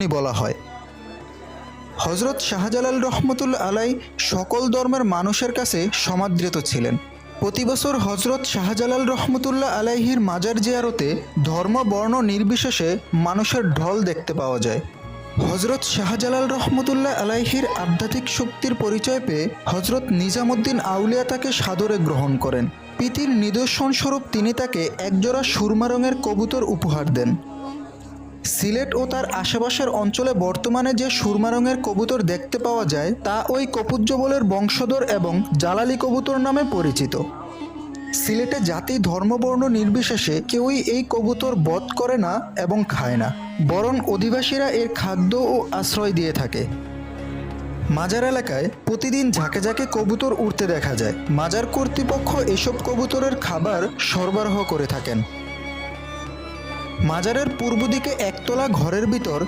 বলা হয়। হজরত শাহজালাল রহমতুল্লাহ আলাই সকল ধর্মের মানুষের কাছে সমাদৃত ছিলেন। প্রতি বছর হজরত শাহজালাল রহমতুল্লাহ আলাইহির মাজার জিয়ারতে ধর্ম বর্ণ নির্বিশেষে মানুষের ঢল দেখতে পাওয়া যায়। হজরত শাহজালাল রহমতুল্লাহ আলাইহির আধ্যাত্মিক শক্তির পরিচয় পেয়ে হজরত নিজামুদ্দিন আউলিয়া তাকে সাদরে গ্রহণ করেন। প্রীতির নিদর্শন স্বরূপ তিনি তাকে একজোড়া সুরমা রঙের কবুতর উপহার দেন। সিলেট ও তার আশেপাশের অঞ্চলে বর্তমানে যে সুরমা রঙের কবুতর দেখতে পাওয়া যায় তা ওই কপুজ্জবলের বংশধর এবং জালালি কবুতর নামে পরিচিত। সিলেটে জাতি ধর্মবর্ণ নির্বিশেষে কেউই এই কবুতর বধ করে না এবং খায় না, বরং অধিবাসীরা এর খাদ্য ও আশ্রয় দিয়ে থাকে। মাজার এলাকায় প্রতিদিন ঝাঁকে ঝাঁকে কবুতর উড়তে দেখা যায়। মাজার কর্তৃপক্ষ এসব কবুতরের খাবার সরবরাহ করে থাকেন। মাজারের পূর্ব দিকে একতলা ঘরের ভিতর